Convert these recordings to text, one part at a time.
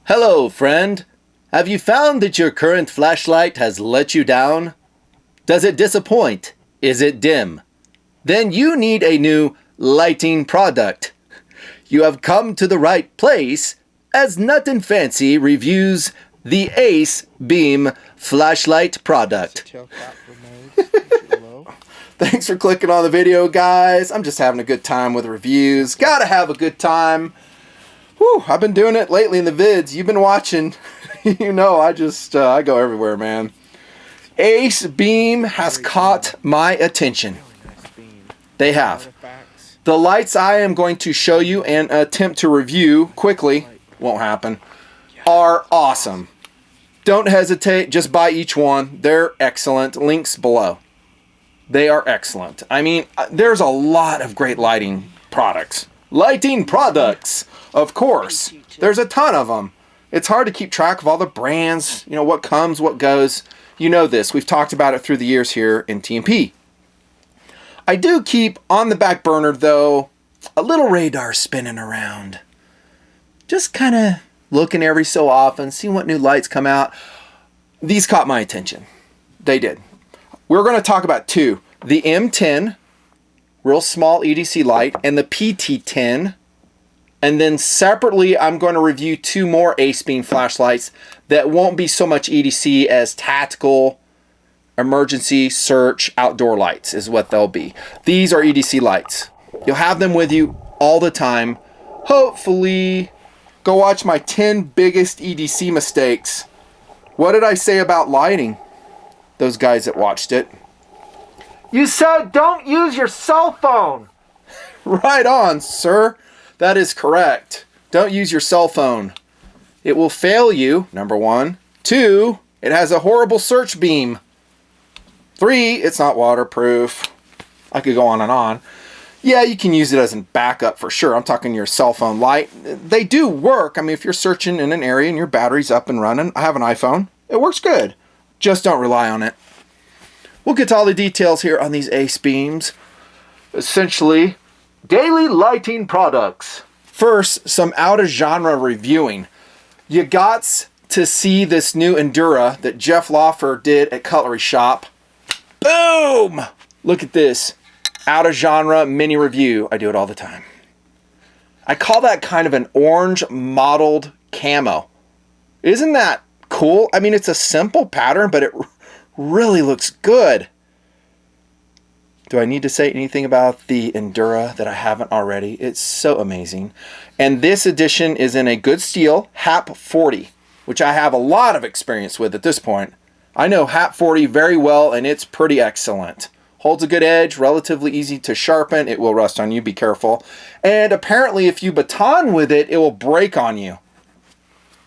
Hello, friend. Have you found that your current flashlight has let you down? Does it disappoint? Is it dim? Then you need a new lighting product. You have come to the right place, as Nut and Fancy reviews the Acebeam flashlight product. Thanks for clicking on the video, guys. I'm just having a good time with reviews. Gotta have a good time. Whew, I've been doing it lately in the vids. You've been watching. You know, I go everywhere, man. Acebeam has caught my attention. They have. The lights I am going to show you and attempt to review quickly, won't happen, are awesome. Don't hesitate, just buy each one. They're excellent. Links below. They are excellent. I mean, there's a lot of great lighting products. Lighting products! Of course, there's a ton of them. It's hard to keep track of all the brands, you know, what comes, what goes. You know this. We've talked about it through the years here in TMP. I do keep on the back burner, though, a little radar spinning around. Just kind of looking every so often, seeing what new lights come out. These caught my attention. They did. We're going to talk about two. The M10, real small EDC light, and the PT10. And then separately, I'm going to review two more Acebeam flashlights that won't be so much EDC as tactical, emergency, search, outdoor lights is what they'll be. These are EDC lights. You'll have them with you all the time. Hopefully, go watch my 10 biggest EDC mistakes. What did I say about lighting? Those guys that watched it. You said don't use your cell phone. Right on, sir. That is correct. Don't use your cell phone. It will fail you, number one. 2, it has a horrible search beam. 3, it's not waterproof. I could go on and on. Yeah, you can use it as a backup for sure. I'm talking your cell phone light. They do work. I mean, if you're searching in an area and your battery's up and running, I have an iPhone. It works good. Just don't rely on it. We'll get to all the details here on these Acebeams. Essentially, daily lighting products. First, some out-of-genre reviewing. You got to see this new Endura that Jeff Lawfer did at Cutlery Shop. Boom! Look at this. Out-of-genre mini review. I do it all the time. I call that kind of an orange mottled camo. Isn't that cool? I mean, it's a simple pattern, but it really looks good. Do I need to say anything about the Endura that I haven't already? It's so amazing. And this edition is in a good steel, HAP 40, which I have a lot of experience with at this point. I know HAP 40 very well, and it's pretty excellent. Holds a good edge, relatively easy to sharpen. It will rust on you, be careful. And apparently if you baton with it, it will break on you.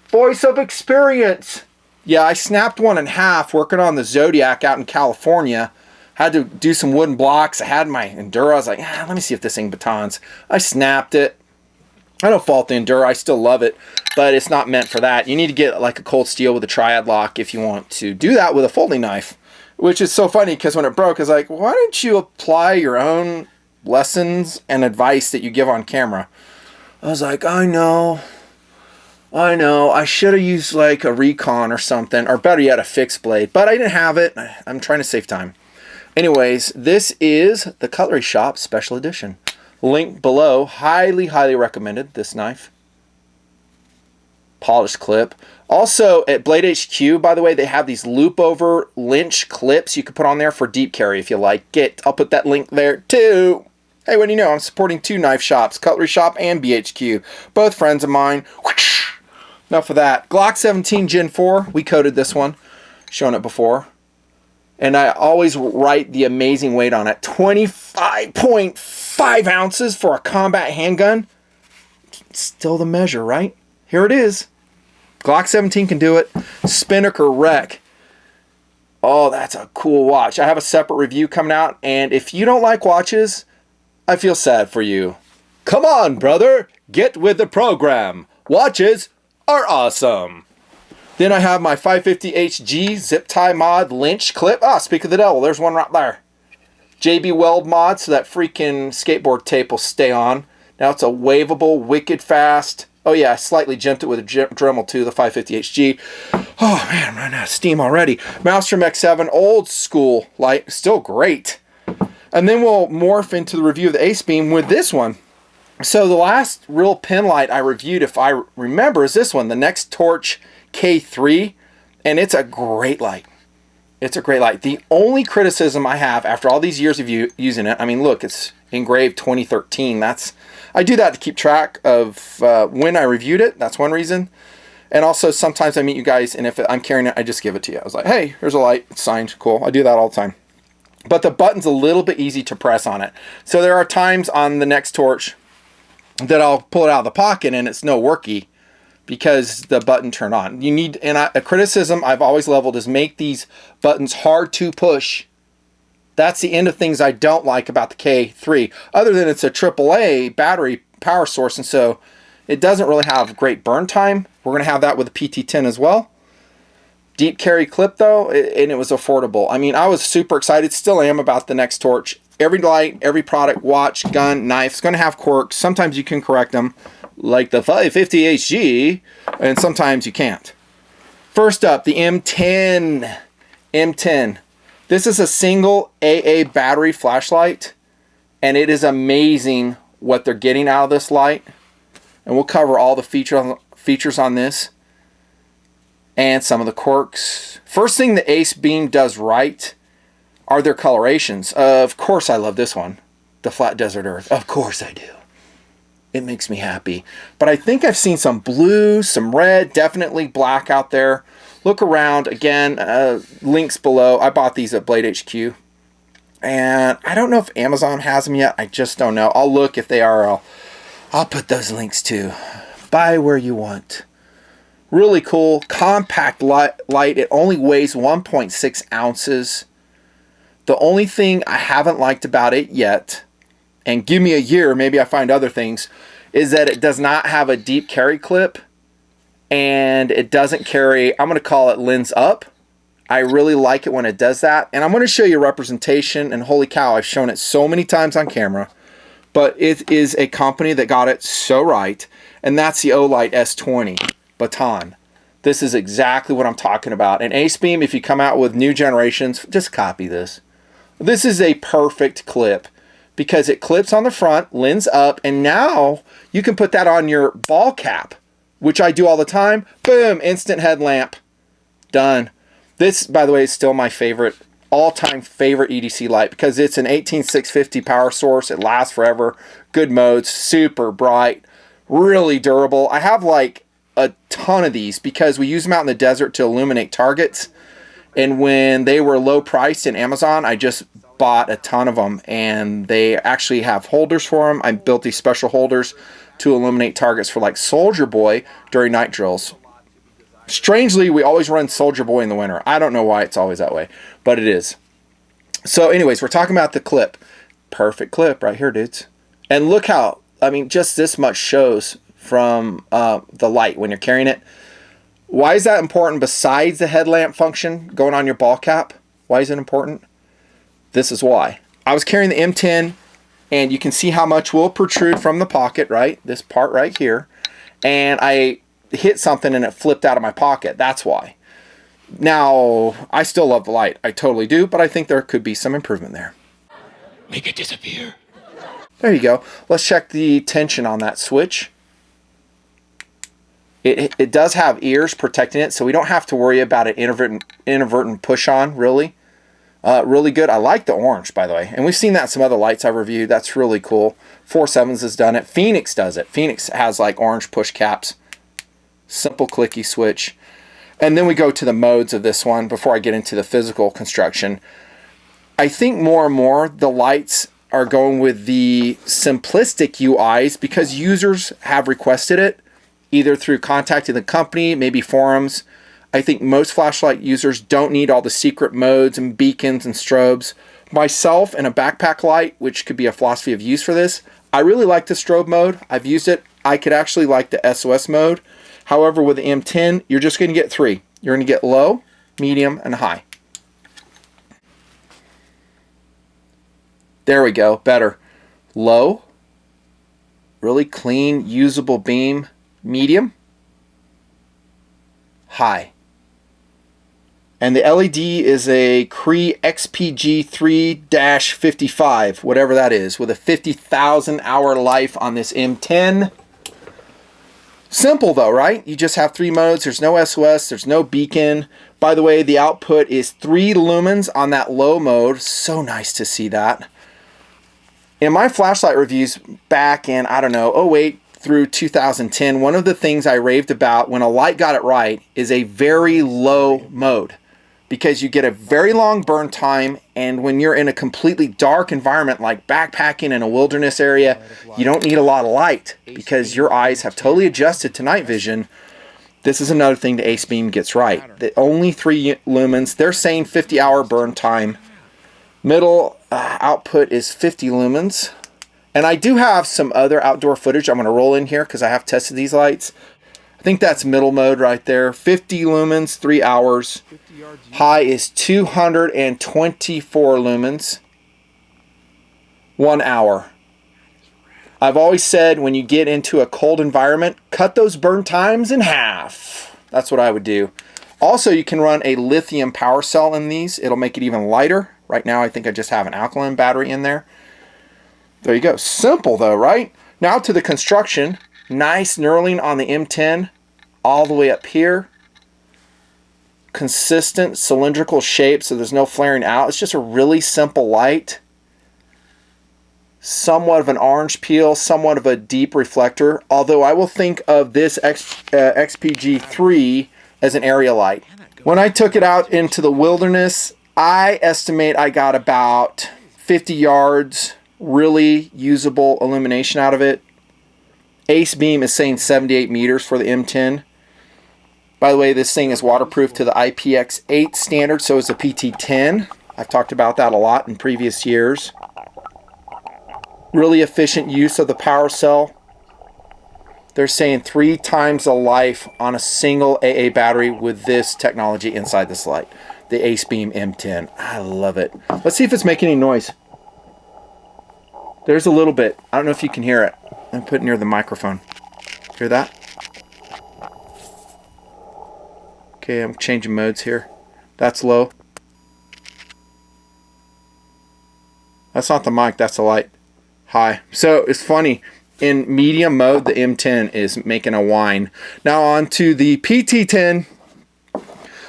Voice of experience. Yeah, I snapped one in half working on the Zodiac out in California. Had to do some wooden blocks. I had my Endura. I was like, let me see if this thing batons. I snapped it. I don't fault the Endura. I still love it, but it's not meant for that. You need to get like a cold steel with a triad lock if you want to do that with a folding knife, which is so funny because when it broke, I was like, why don't you apply your own lessons and advice that you give on camera? I was like, I know. I should have used like a recon or something, or better yet, a fixed blade, but I didn't have it. I'm trying to save time. Anyways, this is the Cutlery Shop Special Edition. Link below. Highly, highly recommended, this knife. Polished clip. Also, at Blade HQ, by the way, they have these loop-over Lynch clips you can put on there for deep carry if you like it. I'll put that link there, too. Hey, what do you know? I'm supporting 2 knife shops, Cutlery Shop and BHQ. Both friends of mine. Enough of that. Glock 17 Gen 4. We coded this one. Shown it before. And I always write the amazing weight on it. 25.5 ounces for a combat handgun. Still the measure, right? Here it is. Glock 17 can do it. Spinnaker Rec. Oh, that's a cool watch. I have a separate review coming out. And if you don't like watches, I feel sad for you. Come on, brother. Get with the program. Watches are awesome. Then I have my 550HG zip tie mod Lynch clip. Ah, speak of the devil, there's one right there. JB Weld mod, so that freaking skateboard tape will stay on. Now it's a waveable, wicked fast. Oh yeah, I slightly gemmed it with a Dremel too, the 550HG. Oh man, I'm running out of steam already. Maelstrom X7, old school light, still great. And then we'll morph into the review of the Acebeam with this one. So the last real pen light I reviewed, if I remember, is this one, the Next Torch K3, and it's a great light. It's a great light. The only criticism I have after all these years of using it, I mean, look, it's engraved 2013. I do that to keep track of when I reviewed it. That's one reason. And also sometimes I meet you guys, and if I'm carrying it, I just give it to you. I was like, hey, here's a light. It's signed. Cool. I do that all the time. But the button's a little bit easy to press on it. So there are times on the Next Torch that I'll pull it out of the pocket and it's no worky because the button turned on. You need, and a criticism I've always leveled is make these buttons hard to push. That's the end of things I don't like about the K3, other than it's a AAA battery power source, and so it doesn't really have great burn time. We're going to have that with the PT10 as well. Deep carry clip though, and it was affordable. I mean, I was super excited, still am, about the Next Torch. Every light, every product, watch, gun, knife, is going to have quirks. Sometimes you can correct them, like the 550HG, and sometimes you can't. First up, the M10. M10. This is a single AA battery flashlight, and it is amazing what they're getting out of this light. And we'll cover all the features on this and some of the quirks. First thing the Acebeam does right are their colorations. Of course I love this one, the Flat Desert Earth. Of course I do. It makes me happy. But I think I've seen some blue, some red, definitely black out there. Look around. Again, links below. I bought these at Blade HQ. And I don't know if Amazon has them yet. I just don't know. I'll look. If they are, I'll put those links too. Buy where you want. Really cool. Compact light. It only weighs 1.6 ounces. The only thing I haven't liked about it yet, and give me a year, maybe I find other things, is that it does not have a deep carry clip, and it doesn't carry, I'm going to call it lens up. I really like it when it does that, and I'm going to show you a representation, and holy cow, I've shown it so many times on camera, but it is a company that got it so right, and that's the Olight S20 baton. This is exactly what I'm talking about. And Acebeam, if you come out with new generations, just copy this. This is a perfect clip because it clips on the front, lens up, and now you can put that on your ball cap, which I do all the time. Boom, instant headlamp. Done. This, by the way, is still my favorite, all-time favorite EDC light because it's an 18650 power source. It lasts forever. Good modes, super bright, really durable. I have like a ton of these because we use them out in the desert to illuminate targets. And when they were low priced in Amazon, I just bought a ton of them, and they actually have holders for them. I built these special holders to illuminate targets for like Soldier Boy during night drills. Strangely, we always run Soldier Boy in the winter. I don't know why it's always that way, but it is. So anyways, we're talking about the clip. Perfect clip right here, dudes. And look how, I mean, just this much shows from the light when you're carrying it. Why is that important besides the headlamp function going on your ball cap? Why is it important? This is why. I was carrying the M10, and you can see how much will protrude from the pocket, right? This part right here. And I hit something and it flipped out of my pocket. That's why. Now, I still love the light. I totally do, but I think there could be some improvement there. Make it disappear. There you go. Let's check the tension on that switch. It does have ears protecting it, so we don't have to worry about an inadvertent push on, really. Really good. I like the orange, by the way. And we've seen that in some other lights I've reviewed. That's really cool. 47s has done it. Phoenix does it. Phoenix has like orange push caps. Simple clicky switch. And then we go to the modes of this one before I get into the physical construction. I think more and more the lights are going with the simplistic UIs because users have requested it, either through contacting the company, maybe forums. I think most flashlight users don't need all the secret modes and beacons and strobes. Myself and a backpack light, which could be a philosophy of use for this, I really like the strobe mode. I've used it. I could actually like the SOS mode. However, with the M10, you're just going to get three. You're going to get low, medium, and high. There we go. Better. Low. Really clean, usable beam. medium, high. And the LED is a Cree XPG3-55, whatever that is, with a 50,000 hour life on this M10. Simple though, right? You just have 3 modes. There's no SOS, there's no beacon. By the way, the output is 3 lumens on that low mode. So nice to see that. In my flashlight reviews back in, I don't know, 08 through 2010, one of the things I raved about when Olight got it right is a very low mode, because you get a very long burn time, and when you're in a completely dark environment like backpacking in a wilderness area, you don't need a lot of light because your eyes have totally adjusted to night vision. This is another thing the Acebeam gets right. The only 3 lumens. They're saying 50-hour burn time. Middle output is 50 lumens. And I do have some other outdoor footage I'm going to roll in here because I have tested these lights. I think that's middle mode right there. 50 lumens, 3 hours. High is 224 lumens, 1 hour. I've always said when you get into a cold environment, cut those burn times in half. That's what I would do. Also, you can run a lithium power cell in these. It'll make it even lighter. Right now, I think I just have an alkaline battery in there. There you go. Simple though, right? Now to the construction. Nice knurling on the M10 all the way up here. Consistent cylindrical shape, so there's no flaring out. It's just a really simple light. Somewhat of an orange peel, somewhat of a deep reflector, although I will think of this XPG3 as an area light. When I took it out into the wilderness, I estimate I got about 50 yards really usable illumination out of it. Acebeam is saying 78 meters for the M10. By the way, this thing is waterproof to the IPX8 standard, so is the PT10. I've talked about that a lot in previous years. Really efficient use of the power cell. They're saying 3 times the life on a single AA battery with this technology inside this light. The Acebeam M10. I love it. Let's see if it's making any noise. There's a little bit. I don't know if you can hear it. I'm putting it near the microphone. Hear that? Okay, I'm changing modes here. That's low. That's not the mic, that's the light. High. So it's funny. In medium mode, the M10 is making a whine. Now on to the PT10.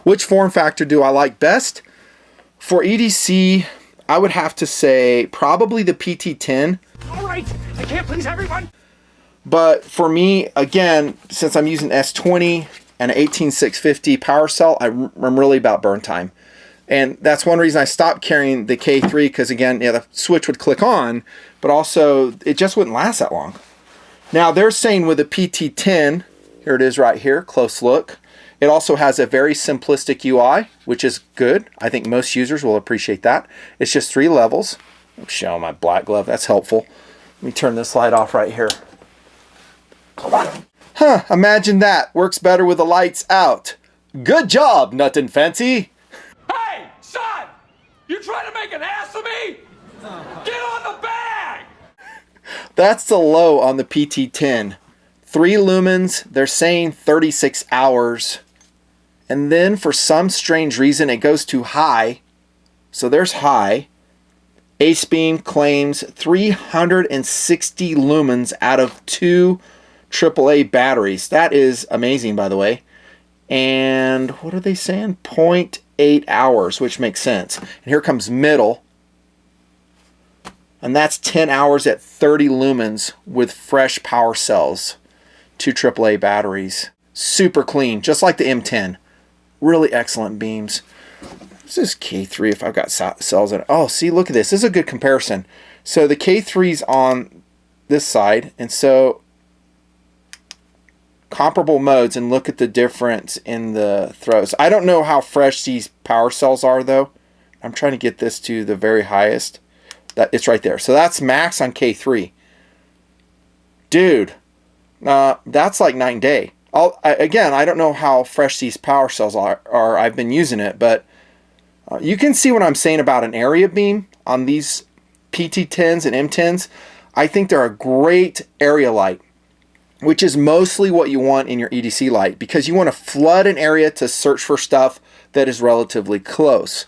Which form factor do I like best? For EDC, I would have to say probably the PT10. All right, I can't please everyone. But for me, again, since I'm using S20 and an 18650 power cell, I'm really about burn time. And that's one reason I stopped carrying the K3, because again, yeah, the switch would click on, but also it just wouldn't last that long. Now they're saying with the PT10, here it is right here, close look. It also has a very simplistic UI, which is good. I think most users will appreciate that. It's just 3 levels. I'm showing my black glove, that's helpful. Let me turn this light off right here. Huh, imagine that. Works better with the lights out. Good job, Nothing Fancy. Hey, son! You trying to make an ass of me? Get on the bag! That's the low on the PT10. 3 lumens, they're saying 36 hours. And then for some strange reason, it goes to high. So there's high. Acebeam claims 360 lumens out of 2 AAA batteries. That is amazing, by the way. And what are they saying? 0.8 hours, which makes sense. And here comes middle. And that's 10 hours at 30 lumens with fresh power cells. 2 AAA batteries. Super clean, just like the M10. Really excellent beams. This is K3 if I've got cells in it. Oh, see, look at this. This is a good comparison. So the K3's on this side, and so comparable modes, and look at the difference in the throws. I don't know how fresh these power cells are, though. I'm trying to get this to the very highest. It's right there. So that's max on K3. Dude, that's like night and day. Again, I don't know how fresh these power cells are. I've been using it, but you can see what I'm saying about an area beam on these PT10s and M10s. I think they're a great area light. which is mostly what you want in your EDC light, because you want to flood an area to search for stuff that is relatively close.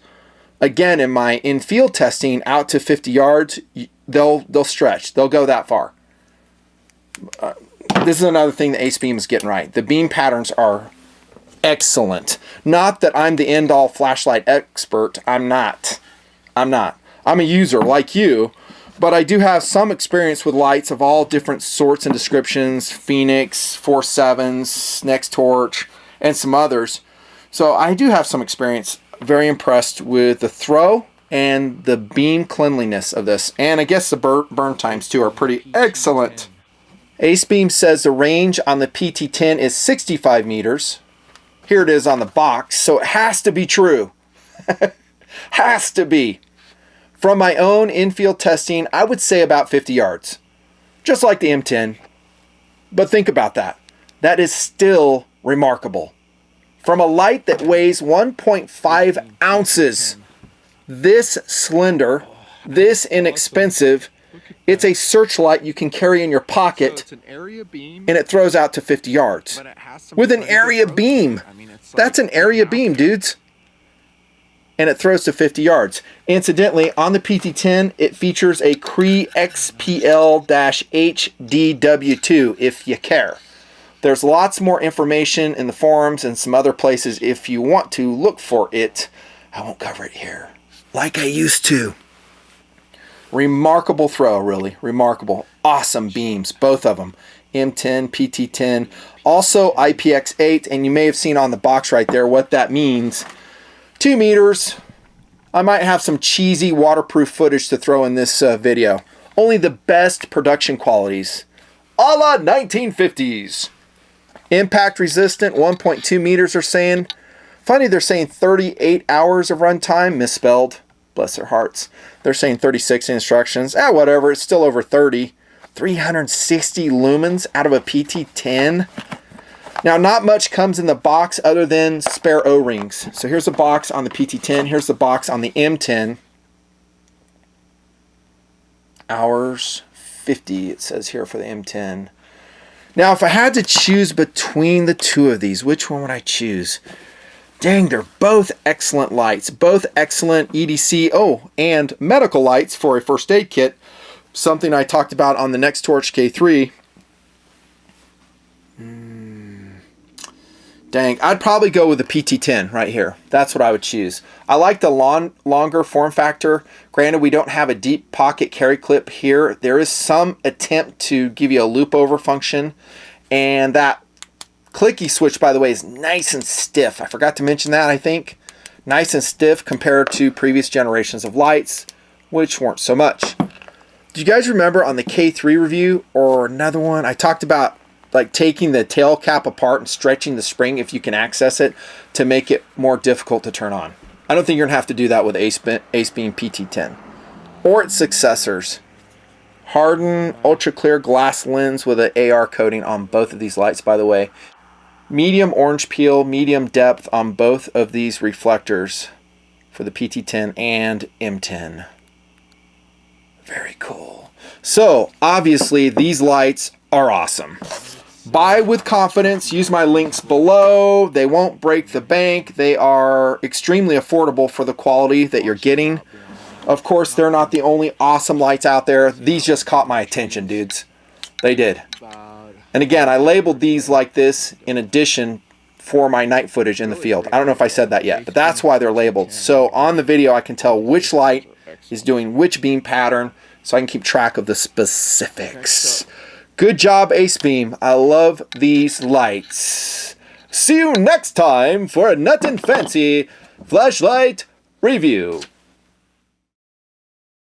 Again, in my in-field testing, out to 50 yards, they'll stretch. They'll go that far. This is another thing that Acebeam is getting right. The beam patterns are excellent. Not that I'm the end-all flashlight expert. I'm not. I'm a user like you, but I do have some experience with lights of all different sorts and descriptions. Phoenix, 4.7s, Next Torch, and some others. So I do have some experience. Very impressed with the throw and the beam cleanliness of this. And I guess the burn times too are pretty excellent. Acebeam says the range on the PT10 is 65 meters. Here it is on the box, so it has to be true. Has to be. From my own in-field testing, I would say about 50 yards. Just like the M10. But think about that. That is still remarkable. From a light that weighs 1.5 ounces, this slender, this inexpensive, it's a searchlight you can carry in your pocket, So it's an area beam, and it throws out to 50 yards. but it has some With an pretty area good beam. I mean, it's That's like an area beam, dudes. And it throws to 50 yards. Incidentally, on the PT10, it features a Cree XPL-HDW2 if you care. There's lots more information in the forums and some other places if you want to look for it. I won't cover it here like I used to. Remarkable throw, really. Remarkable. Awesome beams, both of them. M10, PT10, also IPX8, and you may have seen on the box right there what that means. 2 meters. I might have some cheesy waterproof footage to throw in this video. Only the best production qualities. A la 1950s. Impact resistant, 1.2 meters they're saying. Funny, they're saying 38 hours of runtime. Misspelled. Bless their hearts. They're saying 36 instructions. Whatever. It's still over 30. 360 lumens out of a PT10. Now, not much comes in the box other than spare O-rings. So here's the box on the PT10. Here's the box on the M10. Hours 50, it says here for the M10. Now, if I had to choose between the two of these, which one would I choose? Dang, they're both excellent lights. Both excellent EDC, and medical lights for a first aid kit. Something I talked about on the Next Torch K3. Dang, I'd probably go with the PT10 right here. That's what I would choose. I like the longer form factor. Granted, we don't have a deep pocket carry clip here. There is some attempt to give you a loop over function. And that clicky switch, by the way, is nice and stiff. I forgot to mention that, I think. Nice and stiff compared to previous generations of lights, which weren't so much. Do you guys remember on the K3 review or another one, I talked about like taking the tail cap apart and stretching the spring if you can access it to make it more difficult to turn on. I don't think you're going to have to do that with Acebeam PT10 or its successors. Hardened ultra clear glass lens with an AR coating on both of these lights, by the way. Medium orange peel, medium depth on both of these reflectors for the PT10 and M10. Very cool. So obviously these lights are awesome. Buy with confidence. Use my links below. They won't break the bank. They are extremely affordable for the quality that you're getting. Of course, they're not the only awesome lights out there. These just caught my attention, dudes. They did. And again, I labeled these like this in addition for my night footage in the field. I don't know if I said that yet, but that's why they're labeled. So on the video, I can tell which light is doing which beam pattern, so I can keep track of the specifics. Good job, Acebeam. I love these lights. See you next time for a nut and fancy flashlight review.